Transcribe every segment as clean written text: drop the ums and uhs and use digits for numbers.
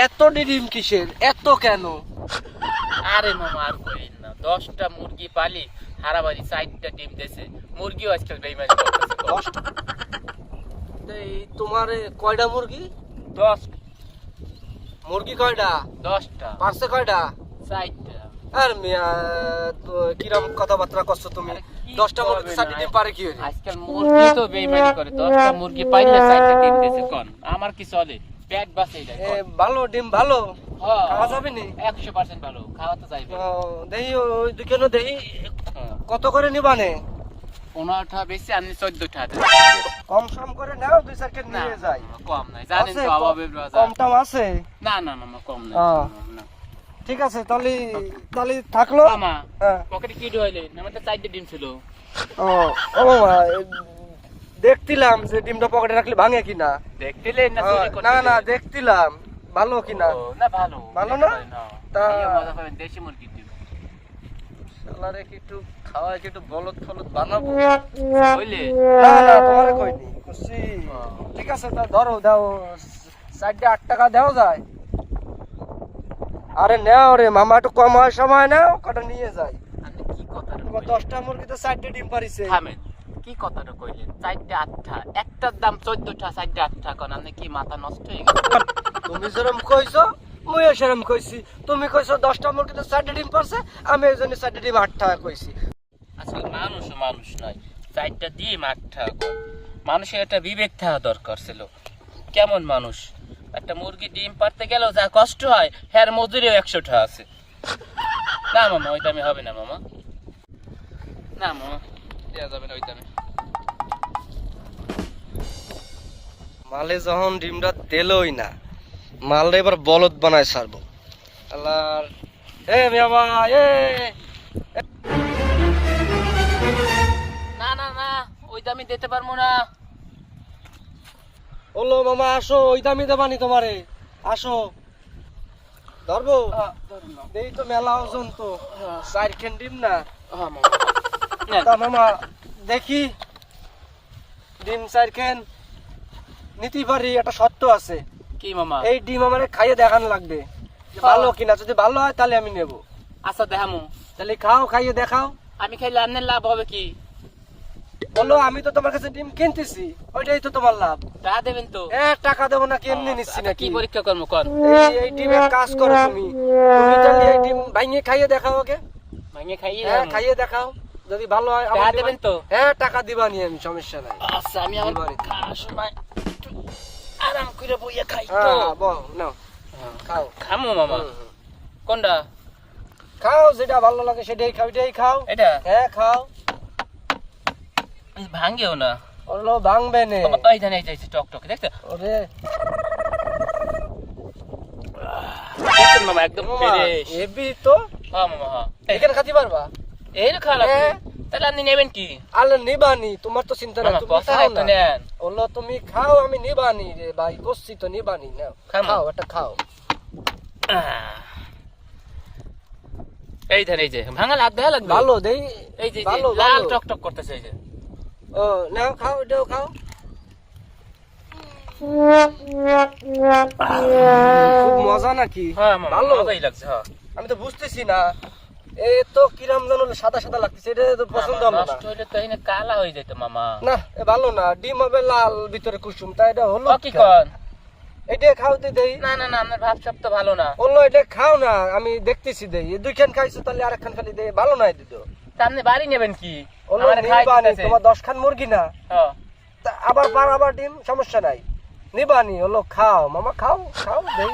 এত ডিম কিসের, এত কেন? আরে মামা আর কইন না, 10টা মুরগি পালি, হারাবাড়ি 4টা ডিম দেছে। মুরগিও আজকাল বেইমানি করতেছে। তোমার কয়টা মুরগি? 10 মুরগি কয়টা? 10টা। পারছে কয়টা? 4টা। আর মিয়া কিরম কথাবার্তা করছো তুমি? 10টা মুরগি 4টা ডিম পারে কি হইছে? আজকাল মুরগি তো বেইমানি করে, 10টা মুরগি পাইলে 4টা ডিম দেছে। কোন আমার কি চলে? পেট বাঁচে যায়। ভালো ডিম ভালো, হ্যাঁ খাওয়া যাবে নি? 100% ভালো, খাওয়া তো যাইবে। দেখি ওই দোকানে দেখি কত করে নিবানে? 15টা বেশি, আমি 14টা। কম সম করে নাও, 2-4 কে নিয়ে যাই। কম নাই, জানেন তো অভাবের বাজার। কম টাম আছে? না না মামা কম নাই। না ঠিক আছে, তাহলে থাকলো মামা। পকেটে কি ঢুকাইলে? আমাদের 4টা ডিম ছিল। ও মামা, দেখতিলাম যে ডিমটা পকেটে রাখলে ভাঙে কিনা। দেখতিলে না চুরি করতে? না না, দেখতিলাম ভালো কিনা। না ভালো। ভালো না? তা মজা পাবেন দেশি মুরগির ডিম। শালারে কি একটু খাওয়ায়, কি একটু বলদ ফলদ বানাবো? বুঝলে? না না, তোমারে কইনি খুশি। ঠিক আছে, তা ধরো, দাও 8 টাকা দেওয়া যায়? আরে নাও রে মামা, একটু কম হয় সময় নাও, কটা নিয়ে যাই। আপনি কি কথা? তোমার 10টা মুরগিতে 4টা ডিম পারিছে। থামেন, কি কথাটা কইলেন? 4টা 8টা, একটার দাম 14টা, 4টা 8টা। কোন আপনি কি মাথা নষ্ট হয়ে গেছে? তুমি যেরকম কইছো মুই সেরকম কইছি। তুমি কইছো 10টা মুরগিতে 4টা ডিম পারছে, আমি এই জন্য 4টা ডিম 8 টাকা কইছি। আসলে মানুষ নয়, 4টা ডিম 8 টাকা। মানুষের একটা বিবেক থাকা দরকার ছিল। কেমন মানুষ? একটা মুরগি ডিম পারতে গেল যা কষ্ট হয়, হ্যার মজুরিও 100 টাকা আছে। না মামা, ওই দামে হবে না মামা। না মামা, দেওয়া যাবে না ওই দামে। মালে যখন ডিমটা দিলই না, মালটা এবার বলদ বানায় ছাড়বো। আল্লাহর মিয়ামা, না না না, ওই দামে দিতে পারবো না। ওলো মামা, আসো, ওই দামি দেবানি তোমারে, আসো। ধরবো? দেই তো মেলা ওজন তো, 4 ডিম না। তা মামা দেখি, ডিম 4 নিতে পারি, একটা শর্ত আছে। কি মামা? এই ডিম আমার খাইয়ে দেখানো লাগবে যে ভালো কিনা। যদি ভালো হয় তাহলে আমি নেব। আচ্ছা দেখামু। তাহলে খাও, খাইয়ে দেখাও। আমি খাইলে আপনার লাভ হবে কি? বলো, আমি তো তোমার কাছে ডিম কিনতেছি, ওইটাই তো তোমার লাভ। টাকা দেবেন তো? টাকা দেবো না, এমনি নিচ্ছি না। কি পরীক্ষা করবো কোন? এই ডিমের কাজ করো তুমি। তুমি তাহলে এই ডিম ভাঙিয়ে খাইয়ে দেখাও ওকে। ভাঙিয়ে খাইয়ে? খাইয়ে দেখাও, যদি ভালো হয় টাকা দেবেন তো? টাকা দিবানি আমি, সমস্যা নাই। আচ্ছা, আমি আমার খাওয়ার সময় একটু আরাম করে বইয়া খাই তো। নাও খাও। খামো মামা? কোনটা খাও, যেটা ভালো লাগে সেটাই খাও। এটাই খাও। এটা? খাও। ভাঙ্গেও না। ওগুলো ভাঙবে না। এই ধান এই যাইছে টক টক, দেখতে ওরে দেখছেন মামা, একদম ফ্রেশ। হেভি তো। হ্যাঁ মামা, হ্যাঁ। এখানে খাতে পারবা? এই খালা তাহলে আপনি নেবেন কি? আলে নিবানি, তোমার তো চিন্তা নাই। তুমি খাও না। নেন। ওলো তুমি খাও, আমি নিবানি রে ভাই, করছি তো নিবানি। নাও খাও, এটা খাও। এই ধান এই যে ভাঙা লাগ দেখা লাগবে। ভালো দেই। এই যে ভালো লাল টক টক করতেছে এই যে। নাও খাও, এটাও খাও। খুব মজা নাকি? হ্যাঁ মামা, ভালো মজাই লাগছে। হ্যাঁ, আমি তো বুঝতেছি না, এই তো কিরাম জানো সাদা সাদা লাগতেছে, এটা তো পছন্দ হলো না। নষ্ট হইলে তো এখানে কালা হয়ে যেত মামা। না, ভালো না। ডিম হবে লাল, ভিতরে কুসুম, তাই এটা হলো কি কর? এটা খাওতে দেই। না না না, আপনার ভাব সব তো ভালো না। বললো এটা খাও না, আমি দেখতেছি দেই। 2 খাইছো, তাহলে আরেকখান খালি দেই, ভালো নাই দিত। তা আপনি বাড়ি নেবেন কি? তোমার 10খান মুরগি না, আবার আবার ডিম, সমস্যা নাই, নিবানি। হলো খাও মামা, খাও খাও দেই।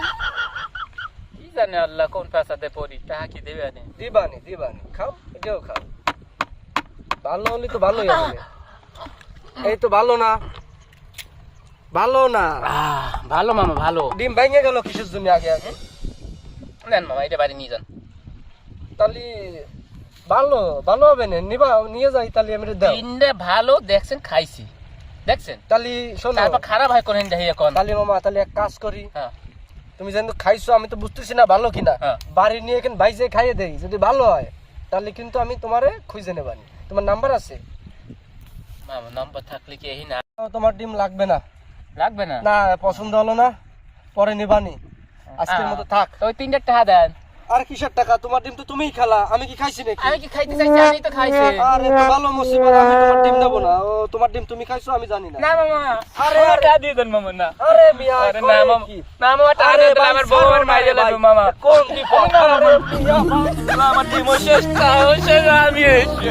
কি জানে আল্লাহ কোন পেশাতে পড়ি, টাকা কি দেবে? দিবানি খাও, এটাও খাও। ভালো হলে তো ভালোই হবে। এই তো ভালো না, ভালো না। ভালো মামা, ভালো। ডিম ভেঙে গেল কিসের জন্য? আগে নেন মামা, এটা বাড়ি নিয়ে যান। তাহলে ভালো হবে না, নিয়ে যাই। তাহলে আমি দাও। ডিমটা ভালো দেখছেন, খাইছি দেখছেন। তাহলে শোনো, তারপর খারাপ হয় কোন যাই এখন। তাহলে মামা, তাহলে এক কাজ করি। হ্যাঁ, তুমি যেন খাইছো, আমি তো বুঝতেছি না ভালো কিনা। বাড়ি নিয়ে এখানে ভাইজে খাইয়ে দেই, যদি ভালো হয় তাহলে কিন্তু আমি তোমারে খুঁজে নেবানি। তোমার নাম্বার আছে? মামা নাম্বার থাকলে কি এই না? তোমার ডিম লাগবে না, লাগবে না না পছন্দ হলো না, পরে নিবানি, আজকের মতো থাক। তো ওই 3 টাকা দেন। আর কিসের টাকা? তোমার ডিম তো তুমিই খেলা, আমি কি খাইছি নাকি? আমি কি খাইতে চাইছি? আমি তো খাইছি। আরে তো ভালো মুসিবত, আমি তোমার ডিম দেবো না। ও তোমার ডিম তুমি খাইছো, আমি জানি না। না মামা, আরে আরে টাকা দিয়ে দেন মামা। না আরে মিয়া, আরে না মামা, না মামা টাকা আরে দিয়ে দেন, ভাই, আমার বউ আমার মাইরে ভাই, লাগবে মামা। কোন বিপদ? আমার ডিম শেষ, আমি এসে